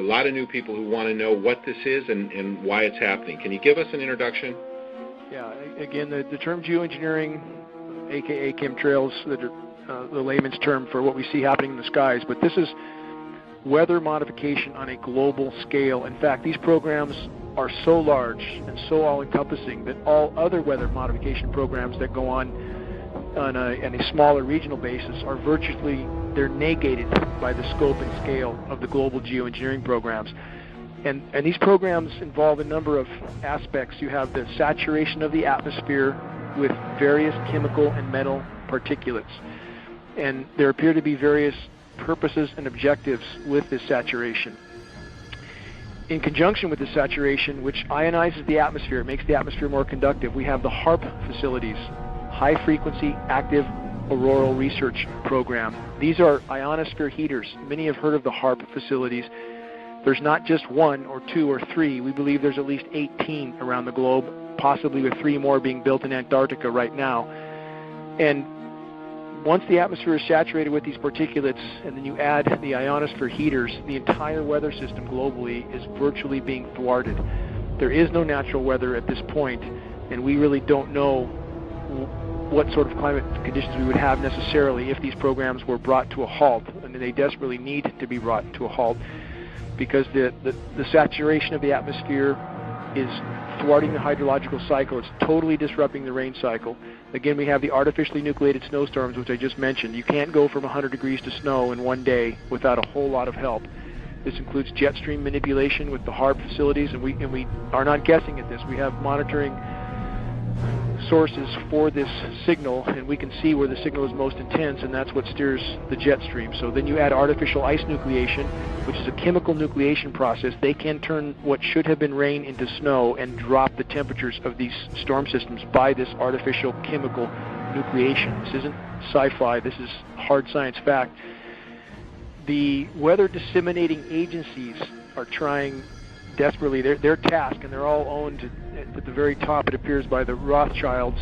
a lot of new people who want to know what this is and why it's happening. Can you give us an introduction? Yeah, again, the term geoengineering, aka chemtrails, the layman's term for what we see happening in the skies, but this is weather modification on a global scale. In fact, these programs are so large and so all-encompassing that all other weather modification programs that go on a smaller regional basis are they're negated by the scope and scale of the global geoengineering programs. And these programs involve a number of aspects. You have the saturation of the atmosphere with various chemical and metal particulates. And there appear to be various purposes and objectives with this saturation. In conjunction with the saturation, which ionizes the atmosphere, it makes the atmosphere more conductive, we have the HAARP facilities, High Frequency Active Auroral Research Program. These are ionosphere heaters. Many have heard of the HAARP facilities. There's not just one or two or three. We believe there's at least 18 around the globe, possibly with 3 more being built in Antarctica right now. And once the atmosphere is saturated with these particulates, and then you add the ionosphere heaters, the entire weather system globally is virtually being thwarted. There is no natural weather at this point, and we really don't know what sort of climate conditions we would have necessarily if these programs were brought to a halt, and they desperately need to be brought to a halt, because the saturation of the atmosphere is thwarting the hydrological cycle. It's totally disrupting the rain cycle. Again, we have the artificially nucleated snowstorms, which I just mentioned. You can't go from 100 degrees to snow in one day without a whole lot of help. This includes jet stream manipulation with the HAARP facilities, and we are not guessing at this. We have monitoring sources for this signal, and we can see where the signal is most intense, and that's what steers the jet stream. So then you add artificial ice nucleation, which is a chemical nucleation process. They can turn what should have been rain into snow and drop the temperatures of these storm systems by this artificial chemical nucleation. This isn't sci-fi, this is hard science fact. The weather disseminating agencies are trying desperately their task, and they're all owned at the very top, it appears, by the Rothschilds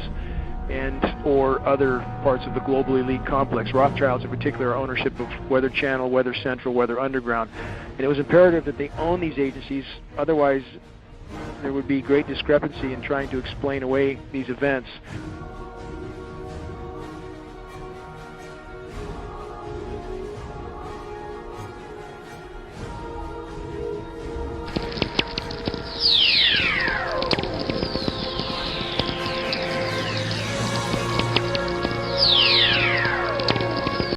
and or other parts of the global elite complex. Rothschilds in particular are ownership of Weather Channel, Weather Central, Weather Underground, and it was imperative that they own these agencies, otherwise there would be great discrepancy in trying to explain away these events.